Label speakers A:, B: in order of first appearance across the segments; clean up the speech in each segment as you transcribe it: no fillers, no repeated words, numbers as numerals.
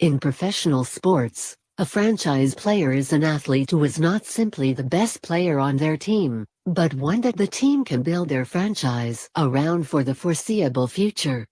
A: In professional sports, a franchise player is an athlete who is not simply the best player on their team, but one that the team can build their franchise around for the foreseeable future.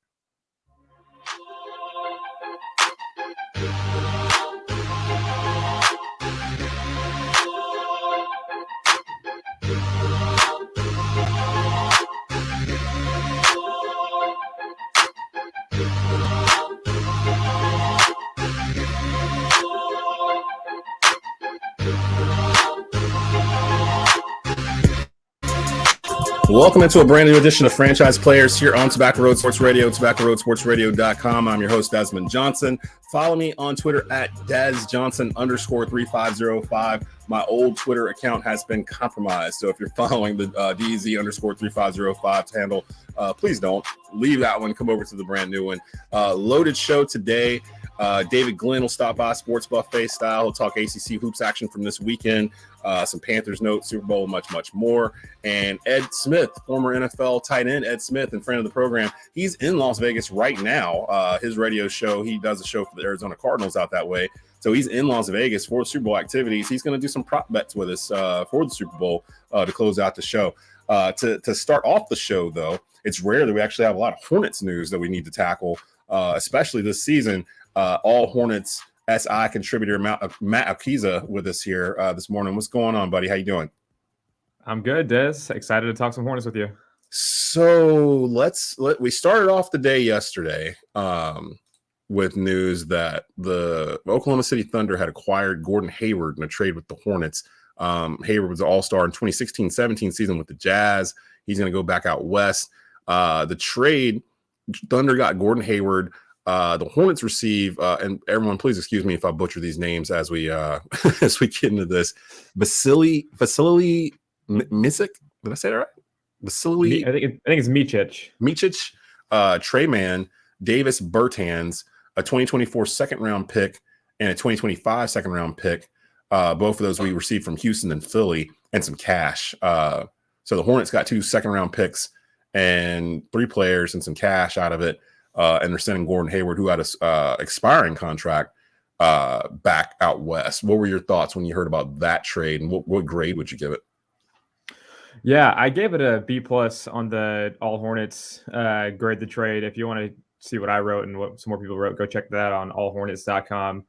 B: Welcome into a brand new edition of Franchise Players here on Tobacco Road Sports Radio, TobaccoRoadSportsRadio.com. I'm your host, Desmond Johnson. Follow me on Twitter at DesJohnson_3505. My old Twitter account has been compromised, so if you're following the DZ_3505 handle, please don't. Leave that one. Come over to the brand new one. Loaded show today. David Glenn will stop by Sports Buffet style. He'll talk ACC hoops action from this weekend, some Panthers notes, Super Bowl, much more. And Ed Smith, former NFL tight end Ed Smith, and friend of the program, he's in Las Vegas right now. His radio show, he does a show for the Arizona Cardinals out that way. So he's in Las Vegas for Super Bowl activities. He's going to do some prop bets with us for the Super Bowl to close out the show. To start off the show, though, it's rare that we actually have a lot of Hornets news that we need to tackle, especially this season. All Hornets SI contributor Matt Alquiza with us here this morning. What's going on, buddy? How you doing?
C: I'm good, Des. Excited to talk some Hornets with you.
B: So we started off the day yesterday with news that the Oklahoma City Thunder had acquired Gordon Hayward in a trade with the Hornets. Hayward was an all-star in 2016-17 season with the Jazz. He's going to go back out west. The trade, Thunder got Gordon Hayward. The Hornets receive, and everyone, please excuse me if I butcher these names as we as we get into this. Vasily Misic, did I say that right? Vasily,
C: I think it's
B: Micic, Trey Mann, Davis Bertans, a 2024 second-round pick and a 2025 second-round pick. Both of those we received from Houston and Philly, and some cash. So the Hornets got 2 second-round picks and 3 players and some cash out of it. And they're sending Gordon Hayward, who had a expiring contract, back out west. What were your thoughts when you heard about that trade, and what grade would you give it?
C: Yeah, I gave it a B+ on the All Hornets grade the trade. If you want to see what I wrote and what some more people wrote, go check that on allhornets.com.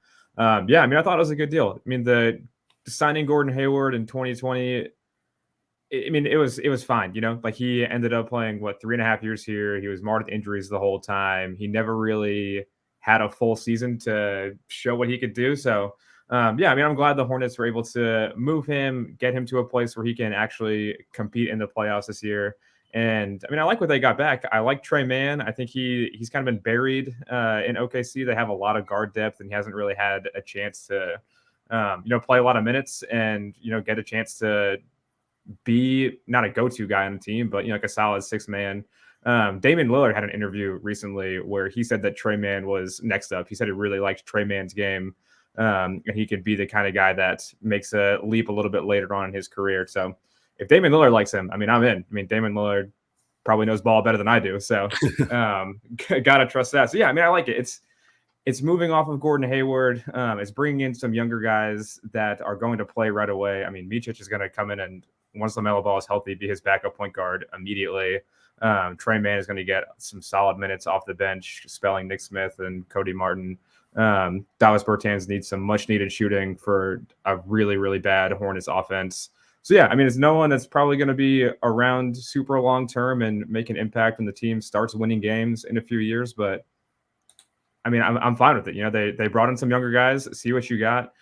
C: Yeah, I mean, I thought it was a good deal. I mean, the signing Gordon Hayward in 2020, I mean, it was fine, like he ended up playing 3.5 years here. He was marred with injuries the whole time. He never really had a full season to show what he could do. So yeah, I mean, I'm glad the Hornets were able to move him, get him to a place where he can actually compete in the playoffs this year. And I mean, I like what they got back. I like Trey Mann. I think he's kind of been buried in OKC. They have a lot of guard depth, and he hasn't really had a chance to play a lot of minutes and get a chance to be not a go-to guy on the team, but like a solid 6 man. Damian Lillard had an interview recently where he said that Trey Mann was next up. He said he really liked Trey Mann's game, and he could be the kind of guy that makes a leap a little bit later on in his career. So if Damian Lillard likes him, I mean, I'm in. I mean, Damian Lillard probably knows ball better than I do, so gotta trust that. So yeah, I mean, I like it. It's moving off of Gordon Hayward. It's bringing in some younger guys that are going to play right away. I mean, Micic is going to come in and once LaMelo Ball is healthy, be his backup point guard immediately. Trey Mann is going to get some solid minutes off the bench, spelling Nick Smith and Cody Martin. Davis Bertans needs some much-needed shooting for a really, really bad Hornets offense. So, yeah, I mean, it's no one that's probably going to be around super long-term and make an impact when the team starts winning games in a few years. But, I mean, I'm fine with it. They brought in some younger guys, see what you got.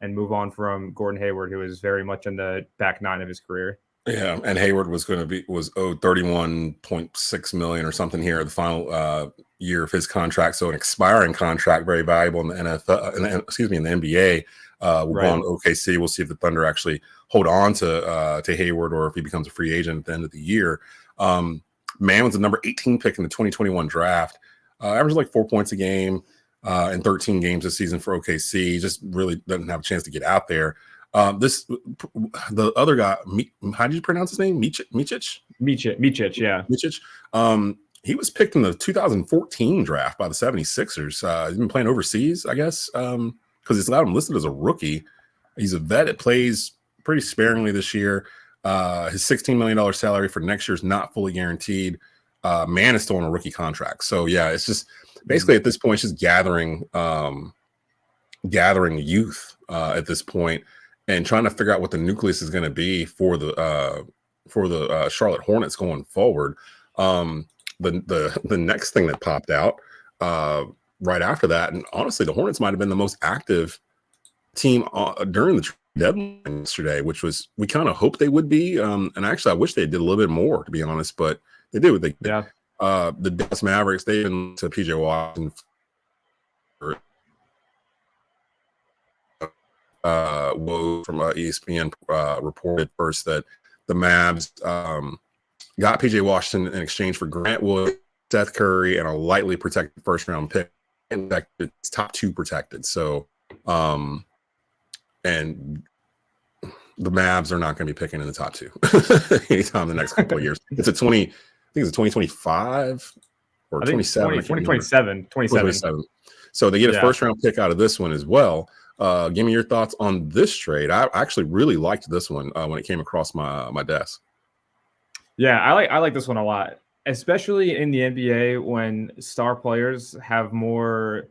C: And move on from Gordon Hayward, who is very much in the back 9 of his career.
B: Yeah, and Hayward was owed $31.6 million or something here the final year of his contract. So an expiring contract, very valuable in the NFL, in the NBA. We'll go on OKC. We'll see if the Thunder actually hold on to Hayward or if he becomes a free agent at the end of the year. Mann was the number 18 pick in the 2021 draft. Averaged like 4 points a game. In 13 games this season for OKC, just really doesn't have a chance to get out there. The other guy, how did you pronounce his name? Micic, yeah.
C: Micic.
B: he was picked in the 2014 draft by the 76ers. He's been playing overseas, I guess, because it's got him listed as a rookie. He's a vet that plays pretty sparingly this year. His $16 million salary for next year is not fully guaranteed. Man is still on a rookie contract. So, yeah, it's just basically at this point, it's just gathering youth at this point and trying to figure out what the nucleus is going to be for the Charlotte Hornets going forward. The next thing that popped out right after that, and honestly, the Hornets might have been the most active team during the deadline yesterday, which was we kind of hoped they would be. And actually, I wish they did a little bit more, to be honest, but they did what they did.
C: Yeah.
B: The Dallas Mavericks, they've been to PJ Washington. Woe from ESPN reported first that the Mavs got PJ Washington in exchange for Grant Williams, Seth Curry, and a lightly protected first round pick. In fact, it's top 2 protected. So, and the Mavs are not going to be picking in the top 2 anytime in the next couple of years. It's a 2025 or 27. 2027. So they get a first round pick out of this one as well. Give me your thoughts on this trade. I actually really liked this one when it came across my desk.
C: Yeah, I like this one a lot, especially in the NBA when star players have more.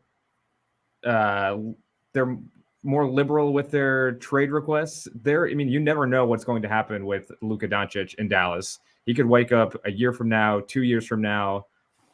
C: They're more liberal with their trade requests. You never know what's going to happen with Luka Doncic in Dallas. He could wake up a year from now, 2 years from now,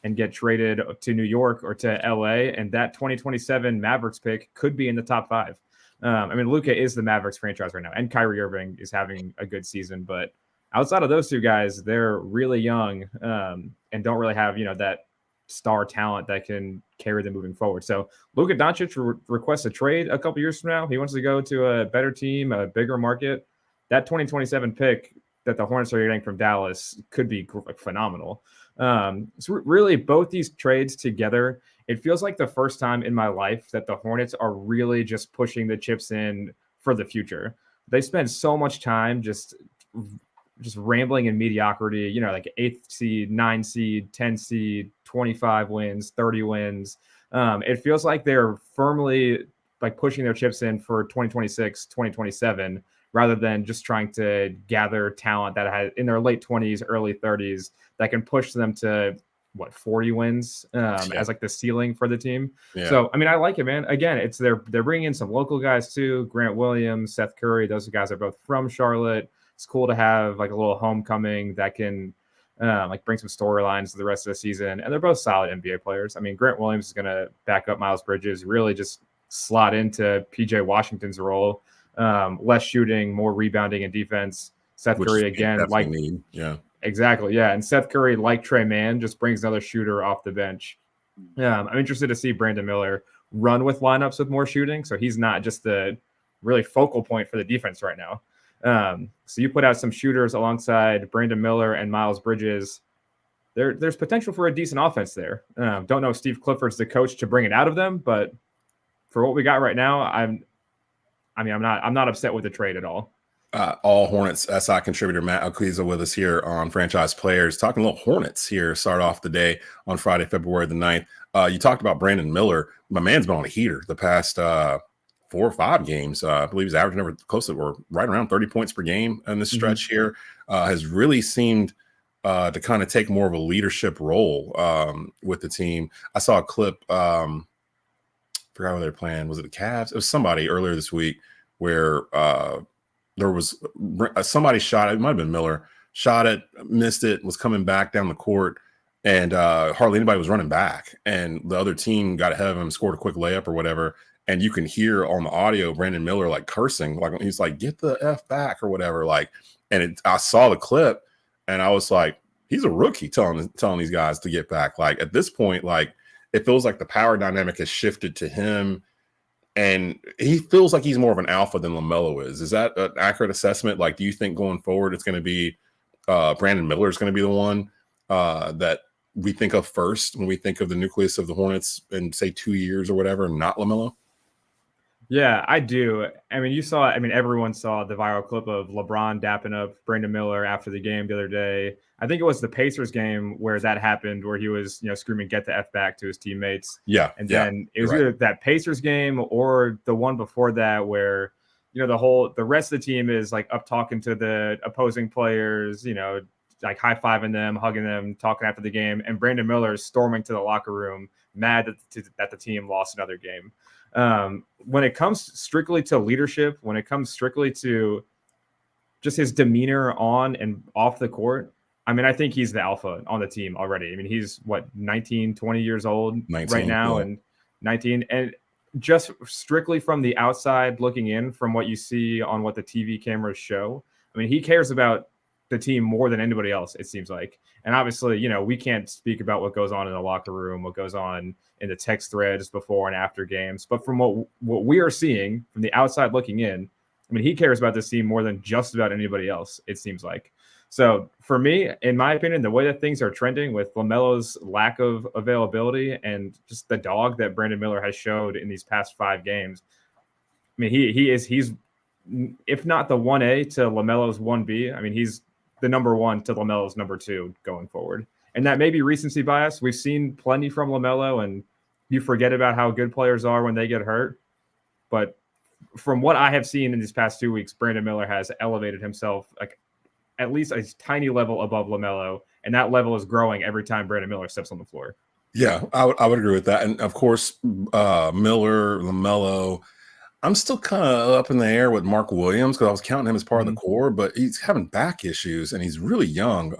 C: and get traded to New York or to LA, and that 2027 Mavericks pick could be in the top 5. Luka is the Mavericks franchise right now, and Kyrie Irving is having a good season, but outside of those two guys, they're really young and don't really have, that star talent that can carry them moving forward. So Luka Doncic requests a trade a couple years from now. He wants to go to a better team, a bigger market. That 2027 pick that the Hornets are getting from Dallas could be phenomenal. So really both these trades together, it feels like the first time in my life that the Hornets are really just pushing the chips in for the future. They spend so much time just rambling in mediocrity, like 8th seed, 9 seed, 10 seed, 25 wins, 30 wins. It feels like they're firmly pushing their chips in for 2026, 2027, rather than just trying to gather talent that has in their late 20s, early 30s that can push them to 40 wins as the ceiling for the team. Yeah. So, I like it, man. Again, they're bringing in some local guys too. Grant Williams, Seth Curry, those guys are both from Charlotte. It's cool to have a little homecoming that can bring some storylines to the rest of the season. And they're both solid NBA players. Grant Williams is going to back up Miles Bridges, really just slot into PJ Washington's role. Less shooting, more rebounding and defense. Seth Curry again, exactly, yeah. And Seth Curry, like Trey Mann, just brings another shooter off the bench. I'm interested to see Brandon Miller run with lineups with more shooting, so he's not just the really focal point for the defense right now. So you put out some shooters alongside Brandon Miller and Miles Bridges. There's potential for a decent offense there. Don't know if Steve Clifford's the coach to bring it out of them, but for what we got right now, I'm not upset with the trade at all.
B: All Hornets SI contributor Matt Alquiza with us here on Franchise Players, talking a little Hornets here. Start off the day on Friday, February the 9th. You talked about Brandon Miller. My man's been on a heater the past 4 or 5 games. I believe he's averaging over close to or right around 30 points per game in this stretch here. Has really seemed to kind of take more of a leadership role with the team. I saw a clip. Forgot who they're playing. Was it the Cavs? It was somebody earlier this week where there was somebody shot it. It might have been Miller. Shot it, missed it, was coming back down the court, and hardly anybody was running back. And the other team got ahead of him, scored a quick layup or whatever. And you can hear on the audio Brandon Miller cursing, he's like, "Get the F back" or whatever. I saw the clip, and I was like, he's a rookie telling these guys to get back. At this point, it feels like the power dynamic has shifted to him, and he feels like he's more of an alpha than LaMelo is. Is that an accurate assessment? Do you think going forward it's going to be Brandon Miller is going to be the one that we think of first when we think of the nucleus of the Hornets in, say, 2 years or whatever, not LaMelo?
C: Yeah, I do. I mean, everyone saw the viral clip of LeBron dapping up Brandon Miller after the game the other day. I think it was the Pacers game where that happened, where he was, screaming, "Get the F back" to his teammates.
B: Yeah,
C: And
B: yeah,
C: then it
B: you're
C: was
B: right.
C: either that Pacers game or the one before that where, the rest of the team is like up talking to the opposing players, like high-fiving them, hugging them, talking after the game. And Brandon Miller is storming to the locker room, mad that the team lost another game. When it comes strictly to leadership, when it comes strictly to just his demeanor on and off the court, I mean, I think he's the alpha on the team already. I mean, he's 19, 20 years old right
B: 19,
C: now,
B: yeah.
C: and 19. And just strictly from the outside looking in, from what you see on what the TV cameras show, I mean, he cares about the team more than anybody else, it seems like. And obviously, we can't speak about what goes on in the locker room, what goes on in the text threads before and after games. But from what we are seeing from the outside looking in, I mean, he cares about this team more than just about anybody else, it seems like. So for me, in my opinion, the way that things are trending with LaMelo's lack of availability and just the dog that Brandon Miller has showed in these past 5 games, I mean, he's if not the 1A to LaMelo's 1B, I mean, he's the number 1 to LaMelo's number 2 going forward. And that may be recency bias. We've seen plenty from LaMelo, and you forget about how good players are when they get hurt. But from what I have seen in these past 2 weeks, Brandon Miller has elevated himself like at least a tiny level above LaMelo, and that level is growing every time Brandon Miller steps on the floor.
B: Yeah, I would agree with that. And of course, Miller, LaMelo, I'm still kind of up in the air with Mark Williams because I was counting him as part of the core, but he's having back issues and he's really young.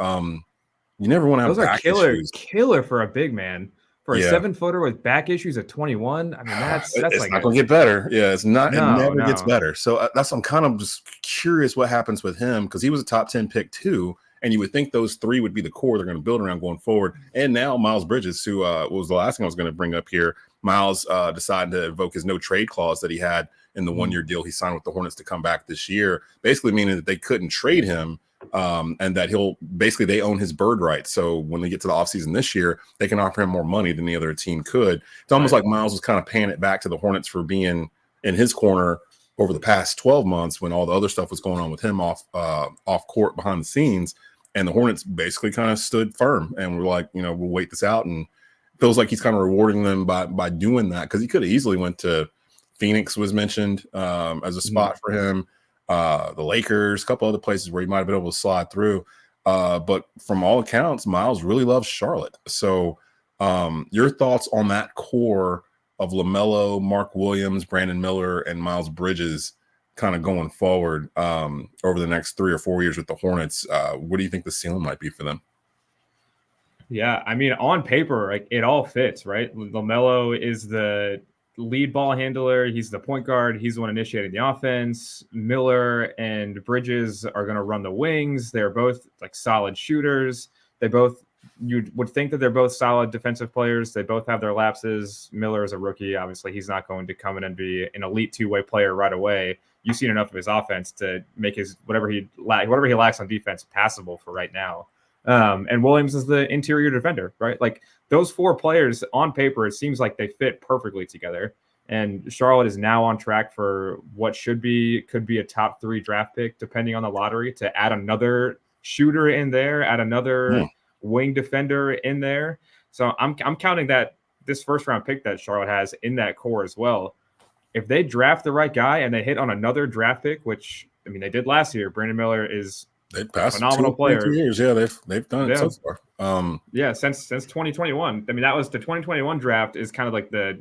B: You never want to have
C: Those are
B: back issues.
C: killer for a big man. For a
B: Yeah.
C: 7-footer with back issues at 21, I mean, that's
B: It's
C: like
B: not going to get better. Yeah, it's not. It never gets
C: no.
B: better. So I'm kind of just curious what happens with him because he was a top 10 pick too. And you would think those 3 would be the core they're going to build around going forward. And now Miles Bridges, who was the last thing I was going to bring up here, Miles decided to invoke his no trade clause that he had in the 1-year deal he signed with the Hornets to come back this year, basically meaning that they couldn't trade him and that they own his bird rights. So when they get to the offseason this year, they can offer him more money than the other team could. It's almost like Miles was kind of paying it back to the Hornets for being in his corner over the past 12 months when all the other stuff was going on with him off court behind the scenes. And the Hornets basically kind of stood firm and were like, we'll wait this out. And it feels like he's kind of rewarding them by doing that because he could have easily went to Phoenix was mentioned as a spot for him. The Lakers, a couple other places where he might have been able to slide through. But from all accounts, Miles really loves Charlotte. So your thoughts on that core of LaMelo, Mark Williams, Brandon Miller, and Miles Bridges kind of going forward over the next 3 or 4 years with the Hornets? What do you think the ceiling might be for them?
C: Yeah, I mean, on paper, like it all fits, right? LaMelo is the lead ball handler. He's the point guard. He's the one initiating the offense. Miller and Bridges are going to run the wings. They're both like solid shooters. You would think that they're both solid defensive players. They both have their lapses. Miller is a rookie. Obviously, he's not going to come in and be an elite 2-way player right away. You've seen enough of his offense to make his whatever he lacks on defense passable for right now. And Williams is the interior defender, right? Like those 4 players on paper, it seems like they fit perfectly together. And Charlotte is now on track for what could be a top 3 draft pick, depending on the lottery, to add another shooter in there, add another wing defender in there. So I'm counting that this first round pick that Charlotte has in that core as well. If they draft the right guy and they hit on another draft pick, which I mean they did last year, Brandon Miller is
B: they passed
C: a phenomenal player.
B: 2 years. Yeah, they've done it so far.
C: Since 2021. I mean, that was the 2021 draft is kind of like the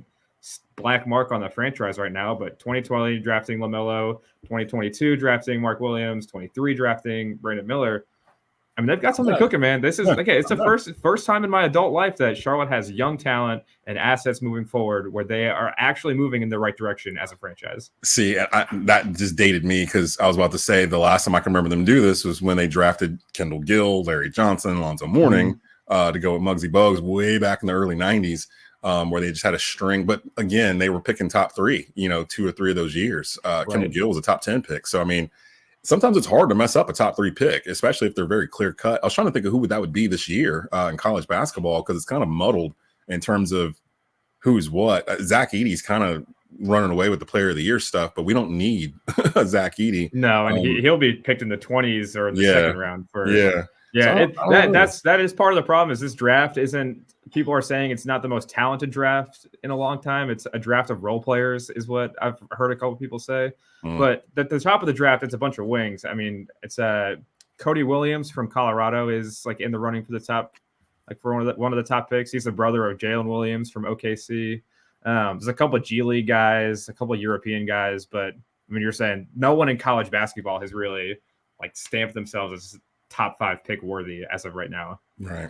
C: black mark on the franchise right now. But 2020 drafting LaMelo, 2022 drafting Mark Williams, 23 drafting Brandon Miller. I mean, they've got something cooking, man. This is okay. It's the first time in my adult life that Charlotte has young talent and assets moving forward where they are actually moving in the right direction as a franchise.
B: See, that just dated me because I was about to say the last time I can remember them do this was when they drafted Kendall Gill, Larry Johnson, Alonzo Mourning to go with Muggsy Bogues way back in the early 90s where they just had a string. But again, they were picking top 3, 2 or 3 of those years. Kendall Gill was a top 10 pick. So, I mean, sometimes it's hard to mess up a top 3 pick, especially if they're very clear cut. I was trying to think of who that would be this year in college basketball because it's kind of muddled in terms of who's what. Zach Edey's kind of running away with the player of the year stuff, but we don't need Zach Edey.
C: No, and he'll be picked in the 20s or the second round for that is part of the problem. Is this draft isn't, people are saying it's not the most talented draft in a long time. It's a draft of role players, is what I've heard a couple people say. But at the top of the draft, it's a bunch of wings. I mean, it's Cody Williams from Colorado is like in the running for the top, like for one of the top picks. He's the brother of Jalen Williams from OKC. There's a couple of G League guys, a couple of European guys, but I mean, you're saying no one in college basketball has really like stamped themselves as top 5 pick worthy as of right now.
B: Right.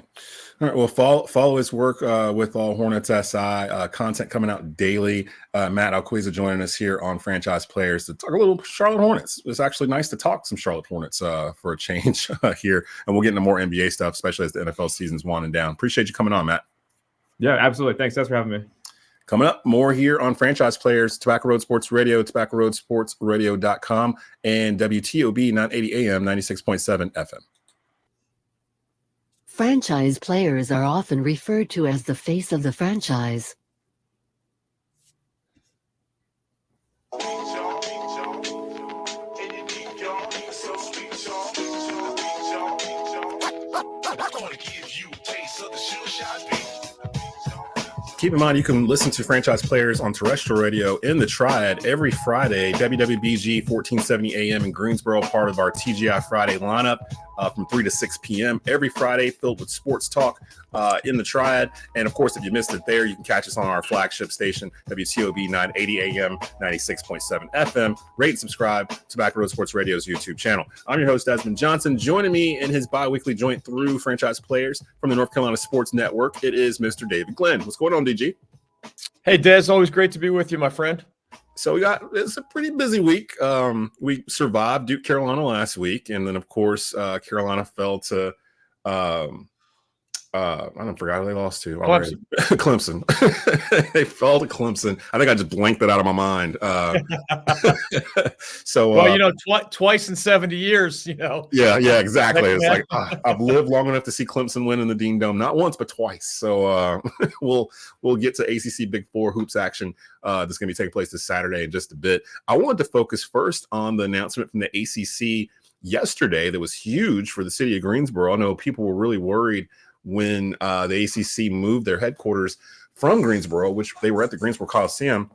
B: All right. Well, follow his work with All Hornets SI, content coming out daily. Matt Alquiza joining us here on Franchise Players to talk a little Charlotte Hornets. It's actually nice to talk some Charlotte Hornets for a change here. And we'll get into more NBA stuff, especially as the NFL season's winding down. Appreciate you coming on, Matt.
C: Yeah, absolutely. Thanks for having me.
B: Coming up, more here on Franchise Players, Tobacco Road Sports Radio, tobaccoroadsportsradio.com, and WTOB 980 AM, 96.7 FM.
A: Franchise players are often referred to as the face of the franchise.
B: Keep in mind, you can listen to Franchise Players on terrestrial radio in the Triad every Friday, WWBG 1470 AM in Greensboro, part of our TGI Friday lineup from 3 to 6 p.m. every Friday, filled with sports talk in the Triad. And of course, if you missed it there, you can catch us on our flagship station, WTOB 980 AM, 96.7 FM. Rate and subscribe to Tobacco Road Sports Radio's YouTube channel. I'm your host, Desmond Johnson. Joining me in his bi-weekly joint through Franchise Players from the North Carolina Sports Network, it is Mr. David Glenn. What's going on, DG?
D: Hey, Des, always great to be with you, my friend.
B: So it's a pretty busy week. We survived Duke Carolina last week, and then of course Carolina fell to I don't forgot who they lost to. Clemson. They fell to Clemson. I think I just blanked that out of my mind.
D: Twice in 70 years,
B: Yeah, exactly. It's like I've lived long enough to see Clemson win in the Dean Dome, not once but twice. So we'll get to ACC Big Four hoops action that's going to be taking place this Saturday in just a bit. I wanted to focus first on the announcement from the ACC yesterday that was huge for the city of Greensboro. I know people were really worried when the ACC moved their headquarters from Greensboro, which they were at the Greensboro Coliseum,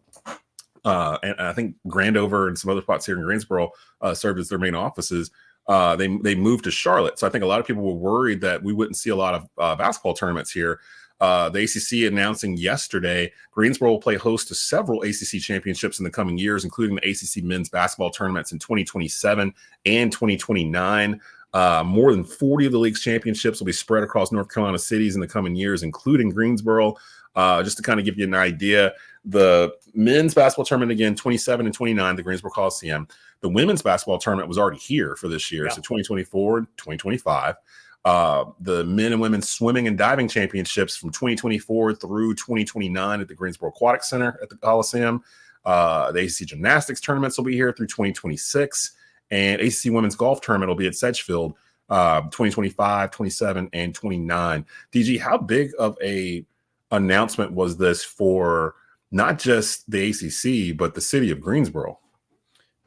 B: and I think Grandover and some other spots here in Greensboro served as their main offices. They moved to Charlotte, so I think a lot of people were worried that we wouldn't see a lot of basketball tournaments here. The ACC announcing yesterday, Greensboro will play host to several ACC championships in the coming years, including the ACC men's basketball tournaments in 2027 and 2029. More than 40 of the league's championships will be spread across North Carolina cities in the coming years, including Greensboro. Just to kind of give you an idea, the men's basketball tournament, again, 27 and 29, the Greensboro Coliseum. The women's basketball tournament was already here for this year, so 2024 and 2025. The men and women's swimming and diving championships from 2024 through 2029 at the Greensboro Aquatic Center at the Coliseum. The ACC gymnastics tournaments will be here through 2026. And ACC women's golf tournament will be at Sedgefield 2025, 27, and 29. DG, how big of a announcement was this for not just the ACC, but the city of Greensboro?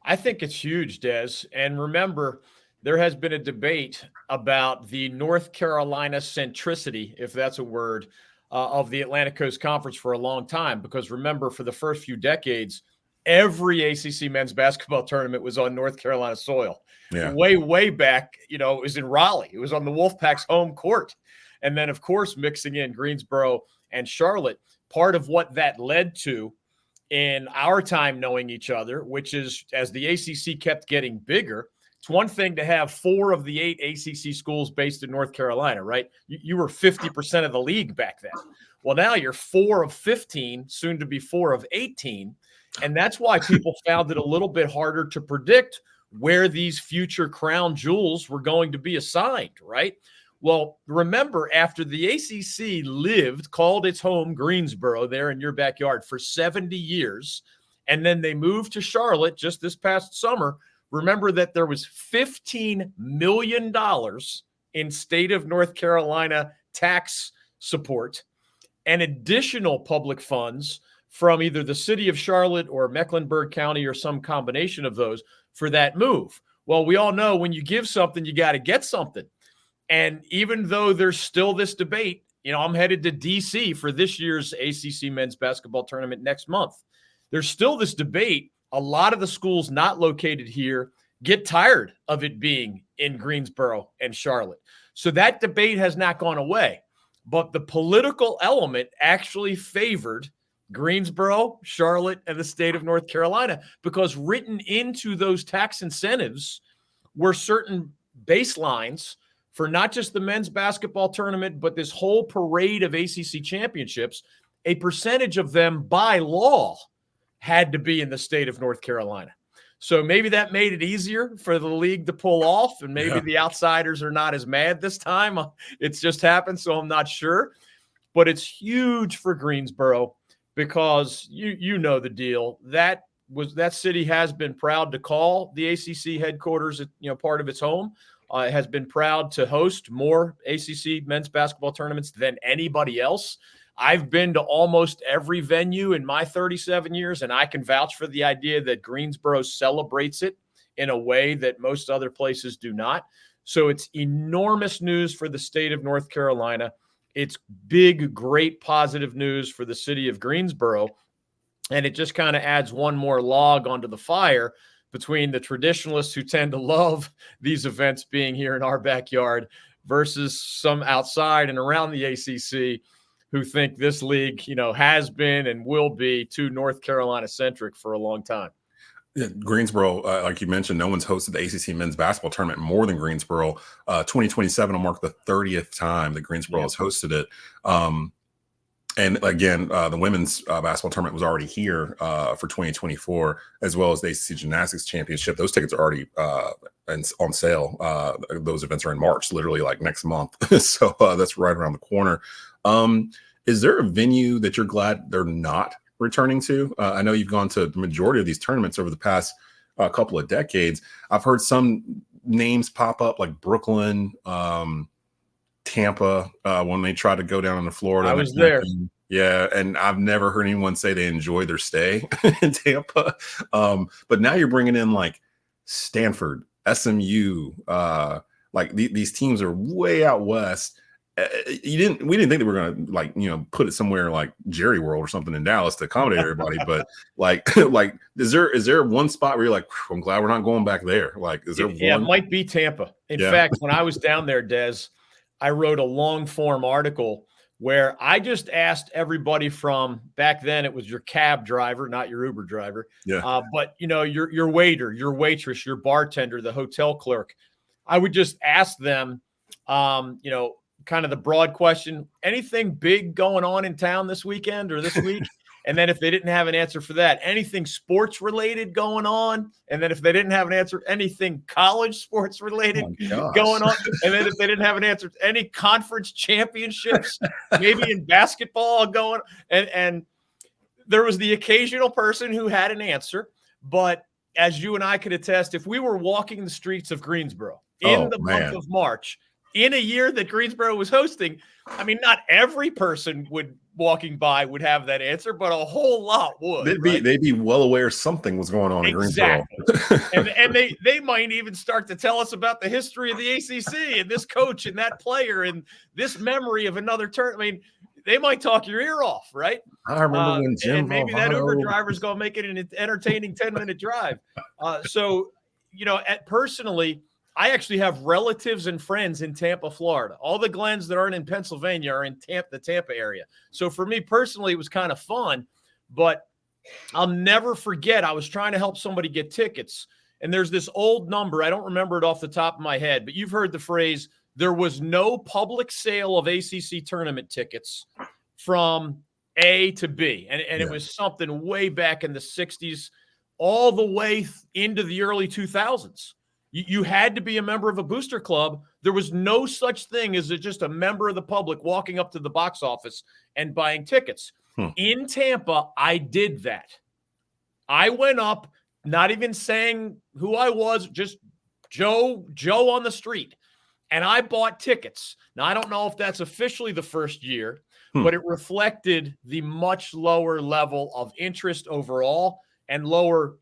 D: I think it's huge, Des. And remember, there has been a debate about the North Carolina centricity, if that's a word, of the Atlantic Coast Conference for a long time. Because remember, for the first few decades, every ACC men's basketball tournament was on North Carolina soil. Yeah. Way back, it was in Raleigh. It was on the Wolfpack's home court. And then, of course, mixing in Greensboro and Charlotte, part of what that led to in our time knowing each other, which is as the ACC kept getting bigger, it's one thing to have 4 of the 8 ACC schools based in North Carolina, right? You were 50% of the league back then. Well, now you're 4 of 15, soon to be 4 of 18. And that's why people found it a little bit harder to predict where these future crown jewels were going to be assigned, right? Well, remember, after the ACC called its home Greensboro there in your backyard for 70 years, and then they moved to Charlotte just this past summer, remember that there was $15 million in state of North Carolina tax support and additional public funds from either the city of Charlotte or Mecklenburg County or some combination of those for that move. Well, we all know when you give something, you got to get something. And even though there's still this debate, I'm headed to DC for this year's ACC men's basketball tournament next month. There's still this debate. A lot of the schools not located here get tired of it being in Greensboro and Charlotte. So that debate has not gone away. But the political element actually favored Greensboro, Charlotte, and the state of North Carolina, because written into those tax incentives were certain baselines for not just the men's basketball tournament, but this whole parade of ACC championships. A percentage of them by law had to be in the state of North Carolina. So maybe that made it easier for the league to pull off, and maybe the outsiders are not as mad this time. It's just happened, so I'm not sure. But it's huge for Greensboro because you know the deal. That city has been proud to call the ACC headquarters, part of its home. It has been proud to host more ACC men's basketball tournaments than anybody else. I've been to almost every venue in my 37 years, and I can vouch for the idea that Greensboro celebrates it in a way that most other places do not. So it's enormous news for the state of North Carolina. It's big, great, positive news for the city of Greensboro. And it just kind of adds one more log onto the fire between the traditionalists who tend to love these events being here in our backyard versus some outside and around the ACC who think this league, has been and will be too North Carolina centric for a long time.
B: Yeah, Greensboro, like you mentioned, no one's hosted the ACC men's basketball tournament more than Greensboro. 2027 will mark the 30th time that Greensboro has hosted it. And again, the women's basketball tournament was already here for 2024, as well as the ACC Gymnastics Championship. Those tickets are already on sale. Those events are in March, literally like next month. So that's right around the corner. Is there a venue that you're glad they're not returning to? I know you've gone to the majority of these tournaments over the past couple of decades. I've heard some names pop up like Brooklyn, Tampa, when they try to go down into Florida.
D: I was there.
B: Yeah, and I've never heard anyone say they enjoy their stay in Tampa. But now you're bringing in like Stanford, SMU, these teams are way out west. We didn't think that we were going to put it somewhere like Jerry World or something in Dallas to accommodate everybody. But is there one spot where you're like, I'm glad we're not going back there? Is there one?
D: It might be Tampa. In fact, when I was down there, Des, I wrote a long form article where I just asked everybody from back then. It was your cab driver, not your Uber driver.
B: Yeah.
D: But your waiter, your waitress, your bartender, the hotel clerk. I would just ask them, kind of the broad question, anything big going on in town this weekend or this week? And then if they didn't have an answer for that, anything sports related going on? And then if they didn't have an answer, anything college sports related going on? And then if they didn't have an answer, any conference championships, maybe in basketball going on? And there was the occasional person who had an answer. But as you and I could attest, if we were walking the streets of Greensboro in the month of March, in a year that Greensboro was hosting, I mean, not every person walking by would have that answer, but a whole lot would.
B: They'd be well aware something was going on in Greensboro.
D: and they might even start to tell us about the history of the ACC and this coach and that player and this memory of another turn. I mean, they might talk your ear off, right?
B: I remember when Jim
D: and maybe that Uber driver's going to make it an entertaining 10-minute drive. Personally, I actually have relatives and friends in Tampa, Florida. All the Glens that aren't in Pennsylvania are in the Tampa area. So for me personally, it was kind of fun, but I'll never forget. I was trying to help somebody get tickets, and there's this old number. I don't remember it off the top of my head, but you've heard the phrase, there was no public sale of ACC tournament tickets from A to B. And it was something way back in the 60s, all the way into the early 2000s. You had to be a member of a booster club. There was no such thing as just a member of the public walking up to the box office and buying tickets. In Tampa, I did that. I went up, not even saying who I was, just Joe on the street. And I bought tickets. Now, I don't know if that's officially the first year, but it reflected the much lower level of interest overall and lower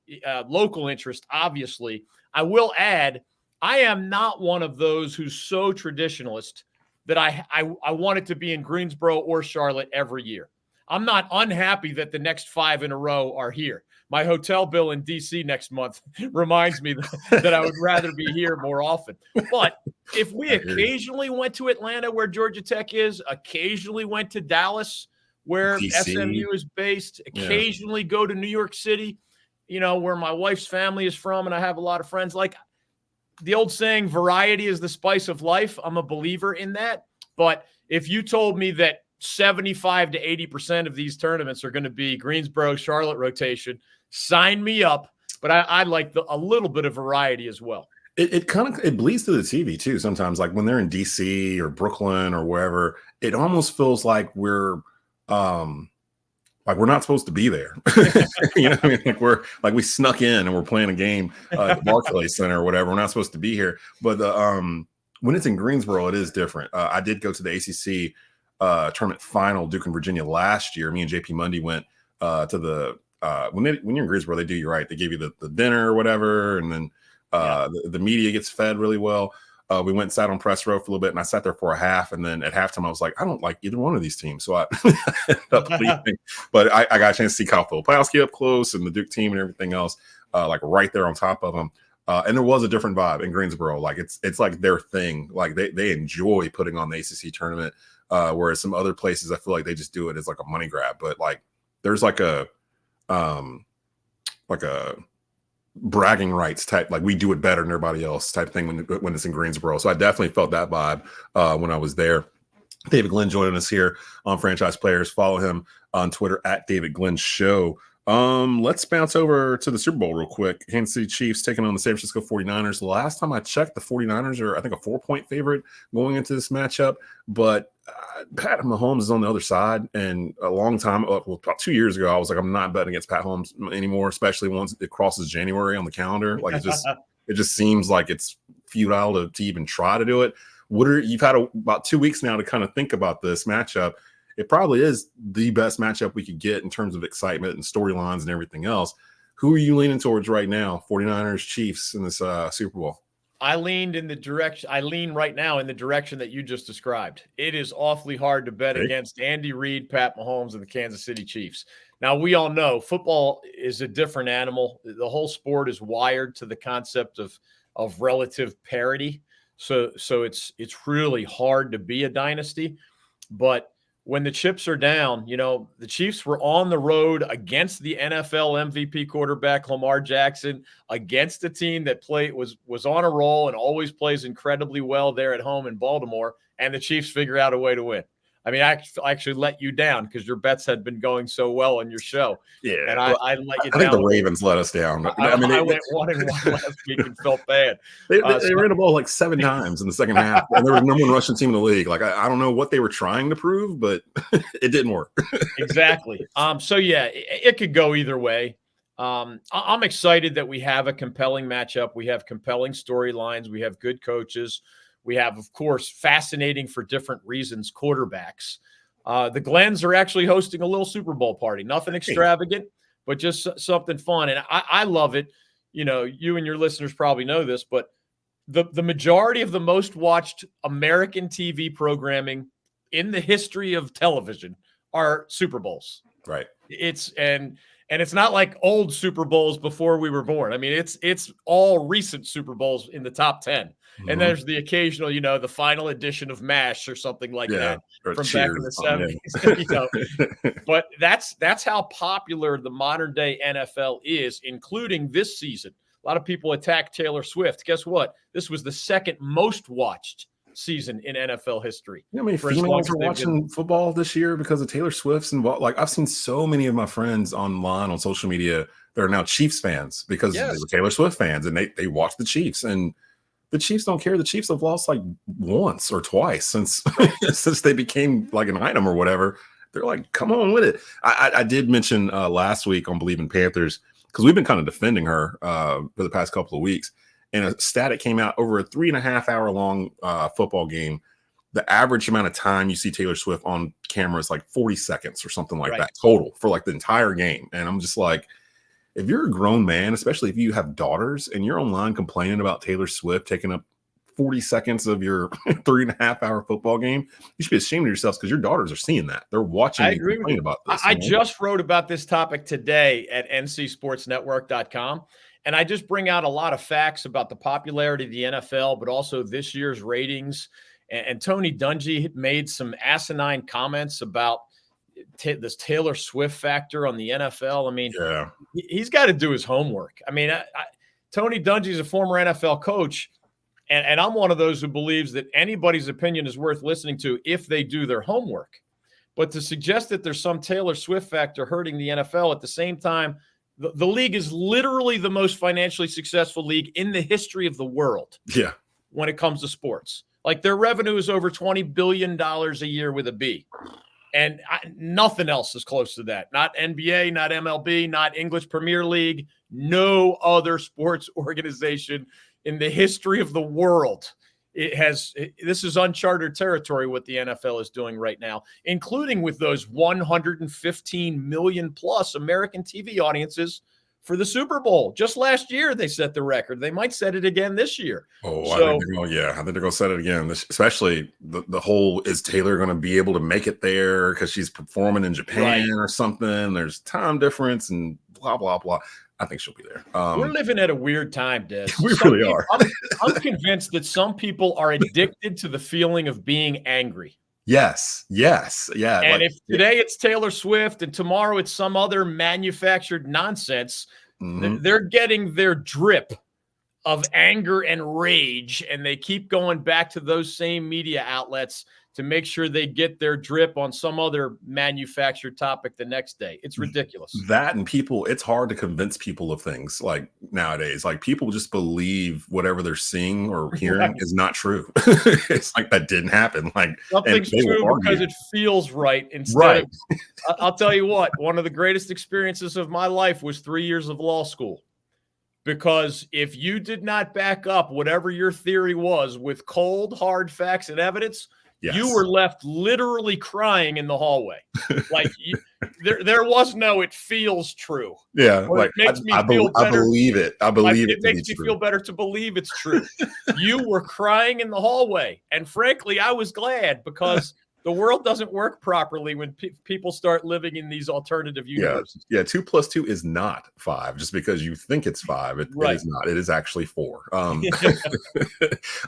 D: local interest, obviously. I will add, I am not one of those who's so traditionalist that I want it to be in Greensboro or Charlotte every year. I'm not unhappy that the next 5 in a row are here. My hotel bill in D.C. next month reminds me that I would rather be here more often. But if we occasionally went to Atlanta, where Georgia Tech is, occasionally went to Dallas, where
B: DC.
D: SMU is based, occasionally go to New York City, where my wife's family is from, and I have a lot of friends. Like the old saying, variety is the spice of life. I'm a believer in that. But if you told me that 75 to 80% of these tournaments are going to be Greensboro, Charlotte rotation, sign me up. But I like a little bit of variety as well.
B: It kind of bleeds to the TV too. Sometimes, like when they're in DC or Brooklyn or wherever, it almost feels like we're not supposed to be there. You know what I mean? Like we snuck in and we're playing a game at the Barclays Center or whatever. We're not supposed to be here. But when it's in Greensboro, it is different. I did go to the ACC tournament final, Duke and Virginia last year. Me and JP Mundy went to the when you're in Greensboro, they do you right. They give you the dinner or whatever, and then the media gets fed really well. We went and sat on press row for a little bit, and I sat there for a half. And then at halftime, I was like, I don't like either one of these teams. So I ended up leaving. But I got a chance to see Kyle Filipowski up close and the Duke team and everything else, like right there on top of them. And there was a different vibe in Greensboro. Like it's like their thing. Like they enjoy putting on the ACC tournament, whereas some other places, I feel like they just do it as like a money grab. But like there's like a bragging rights type, like we do it better than everybody else type thing when it's in Greensboro. So I definitely felt that vibe when I was there. David Glenn joining us here on Franchise Players. Follow him on Twitter at David Glenn Show. Let's bounce over to the Super Bowl real quick. Kansas City Chiefs taking on the San Francisco 49ers. The last time I checked, the 49ers are, I think, a 4-point favorite going into this matchup. But Pat Mahomes is on the other side. And a long time, about 2 years ago, I was like, I'm not betting against Pat Mahomes anymore, especially once it crosses January on the calendar. Like it just seems like it's futile to even try to do it. You've had about 2 weeks now to kind of think about this matchup. It probably is the best matchup we could get in terms of excitement and storylines and everything else. Who are you leaning towards right now? 49ers, Chiefs in this Super Bowl?
D: I lean right now in the direction that you just described. It is awfully hard to bet against Andy Reid, Pat Mahomes, and the Kansas City Chiefs. Now, we all know football is a different animal. The whole sport is wired to the concept of relative parity. So it's really hard to be a dynasty. But when the chips are down, the Chiefs were on the road against the NFL MVP quarterback Lamar Jackson, against a team that was on a roll and always plays incredibly well there at home in Baltimore, and the Chiefs figure out a way to win. I mean, I actually let you down because your bets had been going so well on your show. Yeah, and I let you down.
B: I think the Ravens let us down.
D: I went 1-1 last week and felt bad.
B: They ran the ball like 7 times in the second half, and there was no one rushing team in the league. Like I don't know what they were trying to prove, but it didn't work.
D: Exactly. So yeah, it could go either way. I'm excited that we have a compelling matchup. We have compelling storylines. We have good coaches. We have, of course, fascinating for different reasons quarterbacks. The Glens are actually hosting a little Super Bowl party. Nothing extravagant, but just something fun. And I love it. You and your listeners probably know this, but the majority of the most watched American TV programming in the history of television are Super Bowls.
B: Right.
D: And it's not like old Super Bowls before we were born. I mean, it's all recent Super Bowls in the top 10. And there's the occasional, the final edition of MASH or something like that from back in the 70s. But that's how popular the modern day NFL is, including this season. A lot of people attack Taylor Swift. Guess what? This was the second most watched season in NFL history.
B: You know how many females are watching football this year because of Taylor Swift's involved? Like I've seen so many of my friends online on social media that are now Chiefs fans because they were Taylor Swift fans and they watch the Chiefs, and the Chiefs don't care. The Chiefs have lost like once or twice since they became like an item or whatever. They're like, come on with it. I did mention last week on Believe in Panthers because we've been kind of defending her for the past couple of weeks. And a stat came out over a 3.5 hour long football game. the average amount of time you see Taylor Swift on camera is like 40 seconds or something like
D: Right.
B: that total for like the entire game. And I'm just like, if you're a grown man, especially if you have daughters and you're online complaining about Taylor Swift taking up 40 seconds of your 3.5-hour football game, you should be ashamed of yourselves because your daughters are seeing that. They're watching you complain about this.
D: I just wrote about this topic today at ncsportsnetwork.com, and I just bring out a lot of facts about the popularity of the NFL, but also this year's ratings. And Tony Dungy made some asinine comments about this Taylor Swift factor on the NFL. I mean,
B: yeah,
D: he's got to do his homework. I mean, Tony Dungy is a former NFL coach, and I'm one of those who believes that anybody's opinion is worth listening to if they do their homework. But to suggest that there's some Taylor Swift factor hurting the NFL at the same time, the league is literally the most financially successful league in the history of the world.
B: Yeah.
D: When it comes to sports. Like, their revenue is over $20 billion a year with a B. And nothing else is close to that. Not NBA, not MLB, not English Premier League. No other sports organization in the history of the world. This is uncharted territory what the NFL is doing right now, including with those 115 million plus American TV audiences for the Super Bowl. Just last year, they set the record. They might set it again this year.
B: Oh, I think they're going to set it again. Especially the whole, is Taylor going to be able to make it there because she's performing in Japan or something? There's time difference and blah, blah, blah. I think she'll be there.
D: We're living at a weird time, Des.
B: We really are.
D: I'm convinced that some people are addicted to the feeling of being angry.
B: Yes. Yeah.
D: And if today it's Taylor Swift and tomorrow it's some other manufactured nonsense, they're getting their drip of anger and rage, and they keep going back to those same media outlets to make sure they get their drip on some other manufactured topic the next day. It's ridiculous.
B: That, and people, it's hard to convince people of things like nowadays. Like, people just believe whatever they're seeing or hearing is not true. It's like, that didn't happen. Like,
D: something's true because it feels right. Instead of, I'll tell you what, one of the greatest experiences of my life was 3 years of law school. Because if you did not back up whatever your theory was with cold, hard facts and evidence, you were left literally crying in the hallway. Like, there was no, it feels true.
B: Yeah.
D: Or
B: like,
D: it makes me feel better.
B: I believe it. I believe it.
D: It makes me feel better to believe it's true. You were crying in the hallway. And frankly, I was glad, because the world doesn't work properly when people start living in these alternative universes.
B: Yeah, 2 + 2 is not 5. Just because you think it's 5, it is not. It is actually 4.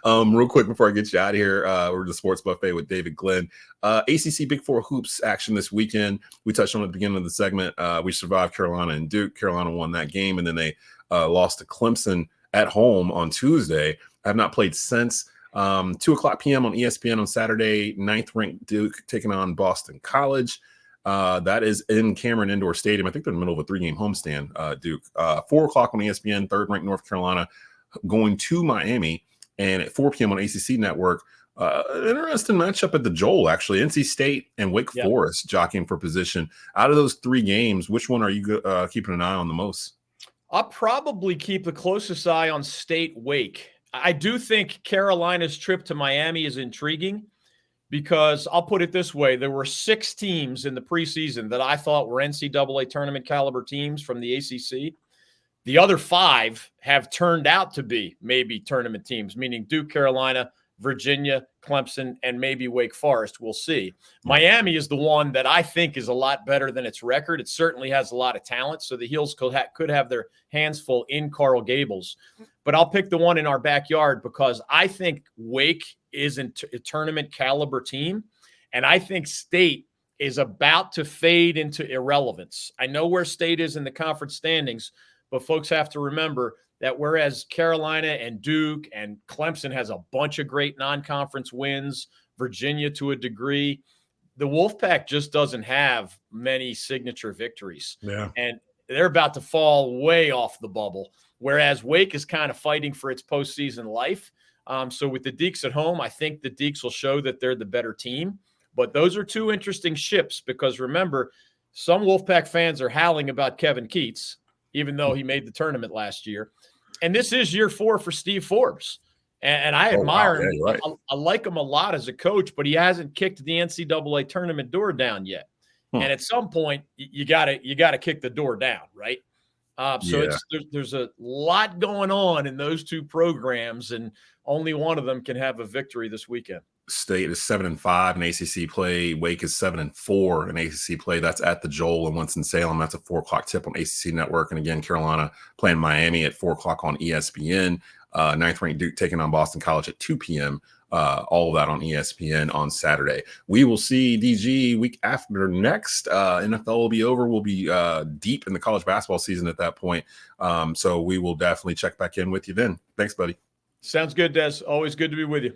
B: Real quick before I get you out of here, we're the Sports Buffet with David Glenn. ACC Big Four hoops action this weekend. We touched on at the beginning of the segment. We survived Carolina and Duke. Carolina won that game, and then they lost to Clemson at home on Tuesday. I have not played since. 2:00 p.m. on ESPN on Saturday, 9th-ranked Duke taking on Boston College. That is in Cameron Indoor Stadium. I think they're in the middle of a 3-game homestand, Duke. 4:00 on ESPN, 3rd-ranked North Carolina going to Miami. And at 4 p.m. on ACC Network, an interesting matchup at the Joel, actually. NC State and Wake Forest jockeying for position. Out of those 3 games, which one are you keeping an eye on the most?
D: I'll probably keep the closest eye on State Wake. I do think Carolina's trip to Miami is intriguing, because I'll put it this way. There were 6 teams in the preseason that I thought were NCAA tournament caliber teams from the ACC. The other 5 have turned out to be maybe tournament teams, meaning Duke, Carolina, Virginia, Clemson, and maybe Wake Forest. We'll see. Miami is the one that I think is a lot better than its record. It certainly has a lot of talent, so the Heels could have their hands full in Coral Gables. But I'll pick the one in our backyard, because I think Wake is a tournament caliber team, and I think State is about to fade into irrelevance. I know where State is in the conference standings, but folks have to remember that whereas Carolina and Duke and Clemson has a bunch of great non-conference wins, Virginia to a degree, the Wolfpack just doesn't have many signature victories.
B: Yeah.
D: And they're about to fall way off the bubble, whereas Wake is kind of fighting for its postseason life. So with the Deacs at home, I think the Deacs will show that they're the better team. But those are 2 interesting ships, because remember, some Wolfpack fans are howling about Kevin Keats, even though he made the tournament last year. And this is year 4 for Steve Forbes. And I admire him.
B: Yeah, you're right.
D: I like him a lot as a coach, but he hasn't kicked the NCAA tournament door down yet. And at some point, you gotta kick the door down, right? There's a lot going on in those two programs, and only one of them can have a victory this weekend.
B: State is 7-5 in ACC play. Wake is 7-4 in ACC play. That's at the Joel in Winston-Salem. That's a 4:00 tip on ACC Network. And again, Carolina playing Miami at 4:00 on ESPN. 9th-ranked Duke taking on Boston College at 2 p.m. All of that on ESPN on Saturday. We will see DG week after next. NFL will be over. We'll be deep in the college basketball season at that point. So we will definitely check back in with you then. Thanks, buddy.
D: Sounds good, Des. Always good to be with you.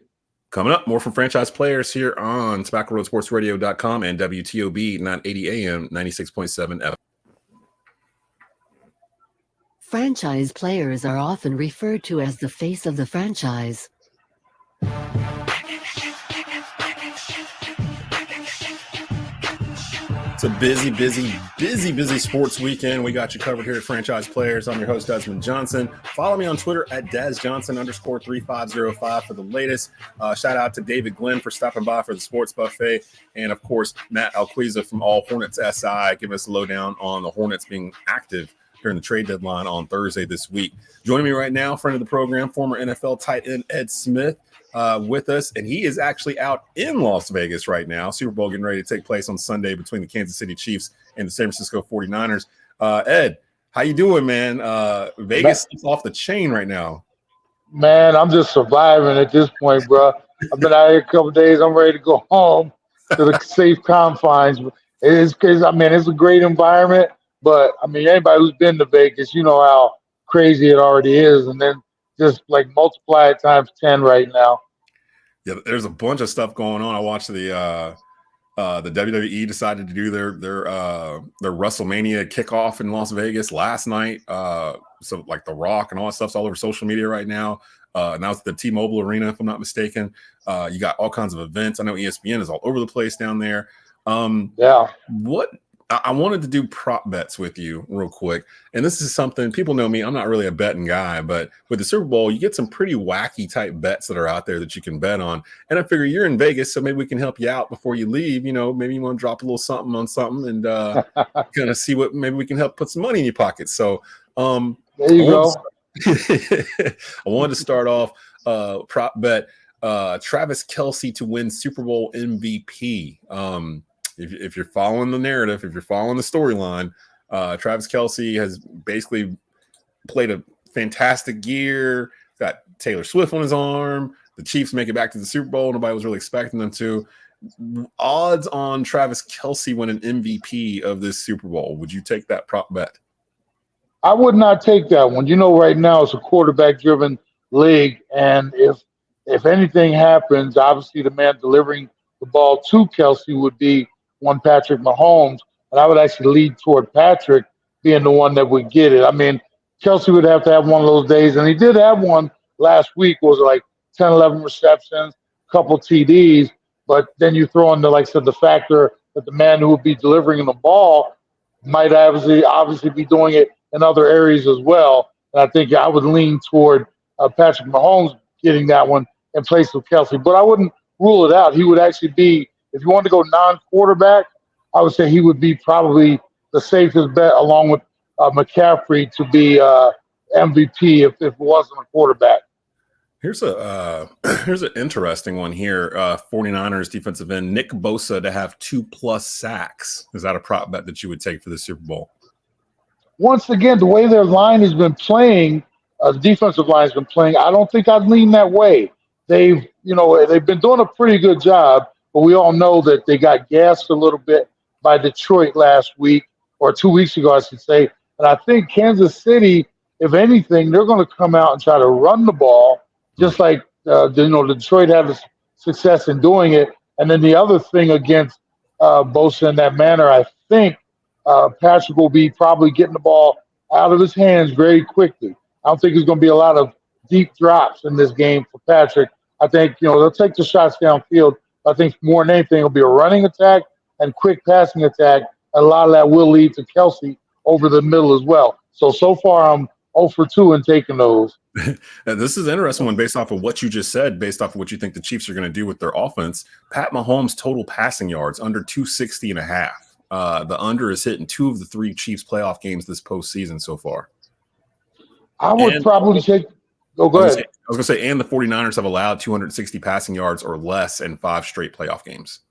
B: Coming up, more from franchise players here on TobaccoRoadSportsRadio.com and WTOB 980 AM 96.7 FM.
A: Franchise players are often referred to as the face of the franchise.
B: It's a busy sports weekend. We got you covered here at Franchise Players. I'm your host, Desmond Johnson. Follow me on Twitter at DesJohnson_3505 for the latest. Shout out to David Glenn for stopping by for the sports buffet. And, of course, Matt Alquiza from All Hornets SI giving us a lowdown on the Hornets being active during the trade deadline on Thursday this week. Joining me right now, friend of the program, former NFL tight end Ed Smith. With us, and he is actually out in Las Vegas right now. Super Bowl getting ready to take place on Sunday between the Kansas City Chiefs and the San Francisco 49ers. Ed, how you doing, man? Vegas is off the chain right now.
E: Man, I'm just surviving at this point, bro. I've been out here a couple of days. I'm ready to go home to the safe confines. It's a great environment, but I mean, anybody who's been to Vegas, you know how crazy it already is, and then just like multiply it times 10 right now.
B: Yeah, there's a bunch of stuff going on. I watched the WWE decided to do their WrestleMania kickoff in Las Vegas last night. So like The Rock and all that stuff's all over social media right now. And that was the T-Mobile Arena, if I'm not mistaken. You got all kinds of events. I know ESPN is all over the place down there. What I wanted to do prop bets with you real quick. And this is something people know me. I'm not really a betting guy, but with the Super Bowl, you get some pretty wacky type bets that are out there that you can bet on. And I figure you're in Vegas, so maybe we can help you out before you leave. You know, maybe you want to drop a little something on something and kind of see what maybe we can help put some money in your pocket. So
E: there you go.
B: I wanted to start off prop bet Travis Kelce to win Super Bowl MVP. If you're following the narrative, if you're following the storyline, Travis Kelce has basically played a fantastic year. Got Taylor Swift on his arm. The Chiefs make it back to the Super Bowl. Nobody was really expecting them to. Odds on Travis Kelce winning MVP of this Super Bowl. Would you take that prop bet?
E: I would not take that one. You know, right now it's a quarterback-driven league, and if anything happens, obviously the man delivering the ball to Kelce would be one Patrick Mahomes, and I would actually lead toward Patrick being the one that would get it. I mean, Kelce would have to have one of those days, and he did have one last week. Was like 10, 11 receptions, a couple TDs, but then you throw in the factor that the man who would be delivering the ball might obviously be doing it in other areas as well. And I think I would lean toward Patrick Mahomes getting that one in place of Kelce, but I wouldn't rule it out. He would actually be, if you want to go non-quarterback, I would say he would be probably the safest bet along with McCaffrey to be MVP if it wasn't a quarterback.
B: Here's an interesting one here. 49ers defensive end Nick Bosa to have 2+ sacks. Is that a prop bet that you would take for the Super Bowl?
E: Once again, the way their line has been playing, the defensive line has been playing, I don't think I'd lean that way. They've been doing a pretty good job, but we all know that they got gassed a little bit by Detroit last week, or 2 weeks ago, I should say. And I think Kansas City, if anything, they're going to come out and try to run the ball, just like Detroit had success in doing it. And then the other thing against Bosa in that manner, I think Patrick will be probably getting the ball out of his hands very quickly. I don't think there's going to be a lot of deep drops in this game for Patrick. I think, they'll take the shots downfield. I think more than anything, it'll be a running attack and quick passing attack. A lot of that will lead to Kelce over the middle as well. So far, I'm 0 for 2 in taking those.
B: This is an interesting one based off of what you just said, based off of what you think the Chiefs are going to do with their offense. Pat Mahomes' total passing yards under 260 and a half. The under is hit in 2 of the 3 Chiefs playoff games this postseason so far.
E: I would probably take – go ahead.
B: I was going to say, and the 49ers have allowed 260 passing yards or less in 5 straight playoff games.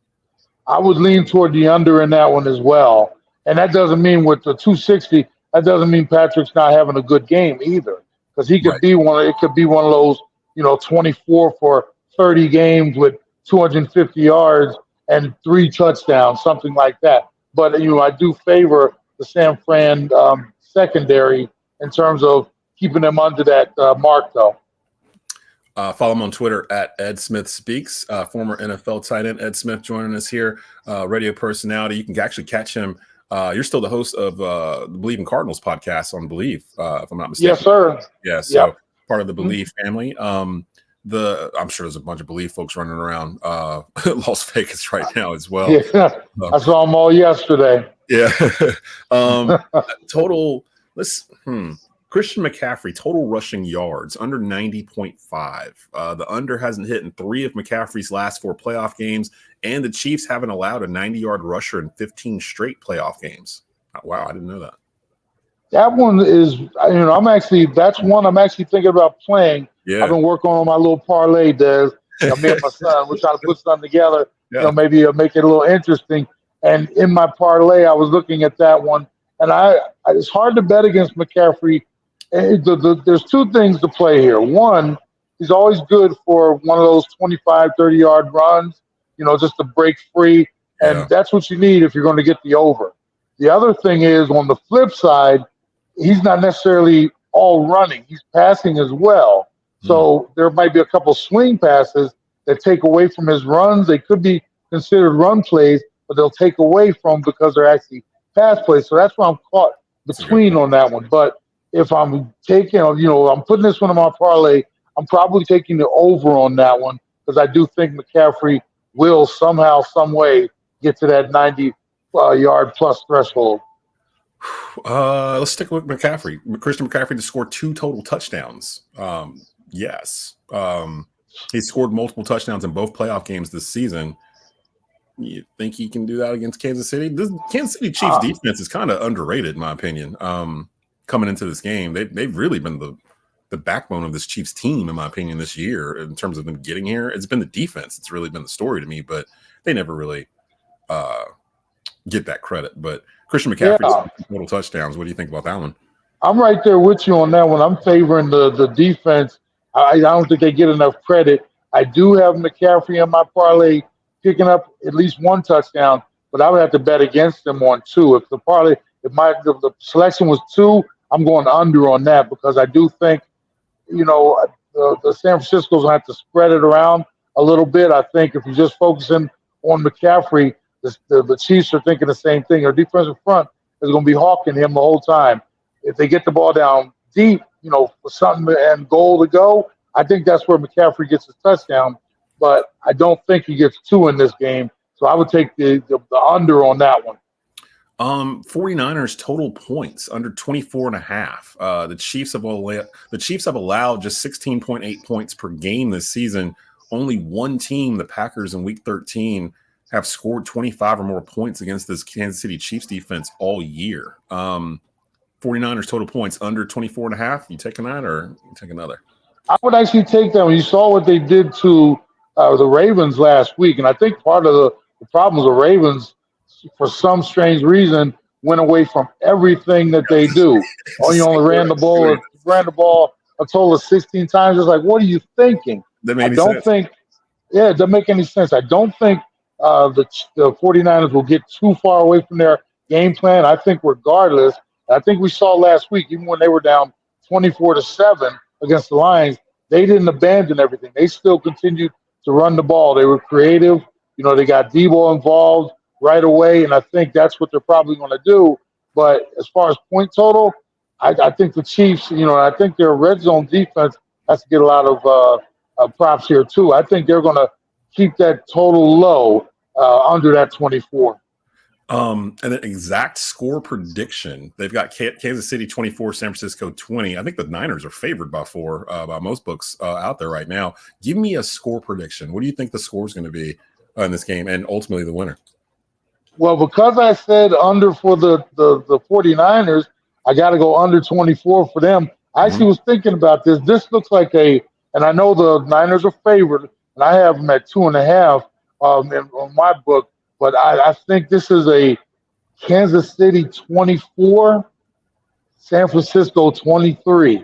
E: I would lean toward the under in that one as well. And that doesn't mean with the 260, that doesn't mean Patrick's not having a good game either. Because he could be it could be one of those, 24 for 30 games with 250 yards and 3 touchdowns, something like that. But, I do favor the San Fran secondary in terms of keeping them under that mark, though.
B: Follow him on Twitter at Ed Smith Speaks. Former NFL tight end Ed Smith joining us here. Radio personality. You can actually catch him. You're still the host of the Believe in Cardinals podcast on Believe, if I'm not mistaken.
E: Yes, sir.
B: Yeah, so part of the Believe family. I'm sure there's a bunch of Believe folks running around Las Vegas right now as well.
E: Yeah, I saw them all yesterday.
B: Yeah. Total. Christian McCaffrey, total rushing yards, under 90.5. The under hasn't hit in 3 of McCaffrey's last 4 playoff games, and the Chiefs haven't allowed a 90-yard rusher in 15 straight playoff games. Wow, I didn't know that.
E: That one is, that's one I'm actually thinking about playing.
B: Yeah.
E: I've been working on my little parlay, Des. Me and my son, we're trying to put something together, maybe make it a little interesting. And in my parlay, I was looking at that one, and it's hard to bet against McCaffrey. There's 2 things to play here. One, he's always good for one of those 25, 30-yard runs, just to break free. And that's what you need if you're going to get the over. The other thing is, on the flip side, he's not necessarily all running. He's passing as well. So there might be a couple swing passes that take away from his runs. They could be considered run plays, but they'll take away from because they're actually pass plays. So that's why I'm caught between on that one. But if I'm taking, I'm putting this one in my parlay, I'm probably taking the over on that one because I do think McCaffrey will somehow, some way get to that 90-yard plus threshold.
B: Let's stick with McCaffrey. Christian McCaffrey to score 2 total touchdowns. Yes. He scored multiple touchdowns in both playoff games this season. You think he can do that against Kansas City? This Kansas City Chiefs defense is kind of underrated, in my opinion. Coming into this game, they've really been the backbone of this Chiefs team, in my opinion, this year in terms of them getting here. It's been the defense. It's really been the story to me, but they never really get that credit. But Christian McCaffrey's total touchdowns. What do you think about that one?
E: I'm right there with you on that one. I'm favoring the defense. I don't think they get enough credit. I do have McCaffrey in my parlay picking up at least 1 touchdown, but I would have to bet against them on 2. If the selection was 2, I'm going under on that because I do think, the San Francisco's going to have to spread it around a little bit. I think if you're just focusing on McCaffrey, the Chiefs are thinking the same thing. Their defensive front is going to be hawking him the whole time. If they get the ball down deep, for something and goal to go, I think that's where McCaffrey gets his touchdown. But I don't think he gets 2 in this game. So I would take the under on that one.
B: 49ers total points under 24.5. The Chiefs have allowed just 16.8 points per game this season. Only one team, the Packers in week 13, have scored 25 or more points against this Kansas City Chiefs defense all year. 49ers total points under 24.5. You taking that or you take another?
E: I would actually take that. When you saw what they did to the Ravens last week, and I think part of the problem is the Ravens, for some strange reason, went away from everything that they do. You only ran the ball a total of 16 times. It's like, what are you thinking? It doesn't make any sense. I don't think the 49ers will get too far away from their game plan. I think regardless, I think we saw last week, even when they were down 24-7 against the Lions, they didn't abandon everything. They still continued to run the ball. They were creative. They got Debo involved right away, and I think that's what they're probably going to do. But as far as point total, I think the Chiefs, I think their red zone defense has to get a lot of props here too. I think they're going to keep that total low under that 24.
B: And an exact score prediction. They've got Kansas City 24, San Francisco 20. I think the Niners are favored by 4 by most books out there right now. Give me a score prediction. What do you think the score is going to be in this game and ultimately the winner?
E: Well, because I said under for the 49ers, I got to go under 24 for them. I actually was thinking about this. This looks like and I know the Niners are favored, and I have them at 2.5 on my book. But I think this is a Kansas City 24, San Francisco 23.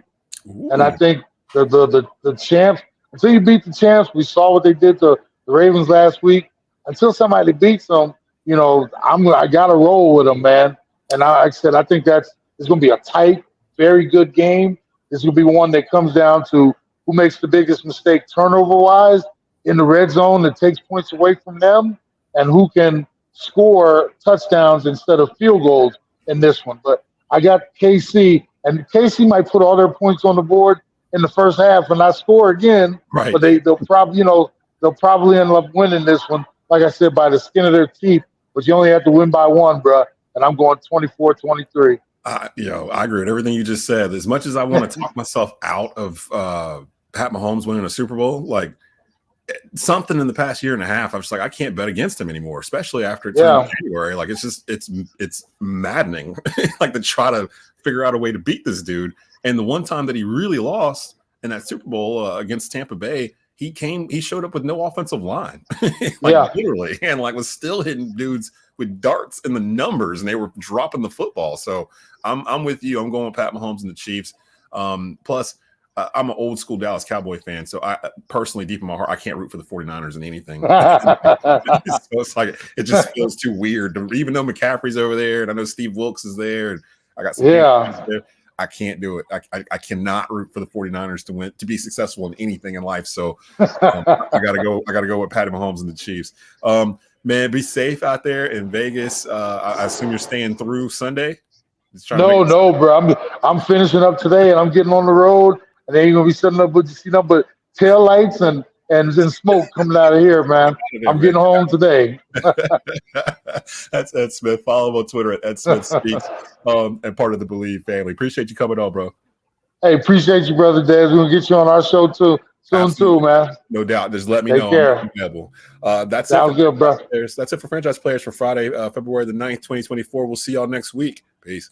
E: Ooh. And I think the champs, until you beat the champs, we saw what they did to the Ravens last week. Until somebody beats them, I got to roll with them, man. And like I said, I think it's going to be a tight, very good game. This will be one that comes down to who makes the biggest mistake turnover-wise in the red zone that takes points away from them, and who can score touchdowns instead of field goals in this one. But I got KC, and KC might put all their points on the board in the first half and not score again.
B: Right.
E: But they'll probably end up winning this one, like I said, by the skin of their teeth. But you only have to win by 1, bro. And I'm going 24-23.
B: I agree with everything you just said. As much as I want to talk myself out of Pat Mahomes winning a Super Bowl, like, something in the past year and a half, I was like, I can't bet against him anymore, especially after January. Like, it's maddening, like, to try to figure out a way to beat this dude. And the one time that he really lost in that Super Bowl against Tampa Bay, he showed up with no offensive line, literally, and was still hitting dudes with darts in the numbers, and they were dropping the football. So I'm with you. I'm going with Pat Mahomes and the Chiefs. Plus, I'm an old school Dallas Cowboy fan, so I personally, deep in my heart, I can't root for the 49ers in anything. So it's like, it just feels too weird. Even though McCaffrey's over there, and I know Steve Wilkes is there, and I got some there, I can't do it. I cannot root for the 49ers to be successful in anything in life. So I gotta go with Patty Mahomes and the Chiefs. Man, be safe out there in Vegas. I assume you're staying through Sunday.
E: No, bro. I'm finishing up today, and I'm getting on the road. And then you're gonna be setting up with but tail lights and smoke coming out of here, man. I'm getting home today. That's Ed Smith. Follow him on Twitter at Ed Smith Speaks, and part of the Believe family. Appreciate you coming on, bro. Hey, appreciate you, brother Des. We're gonna get you on our show soon, too, man. No doubt. Just let me know. Take care. That's sounds good, bro. That's it for Franchise Players for Friday, February the 9th, 2024. We'll see y'all next week. Peace.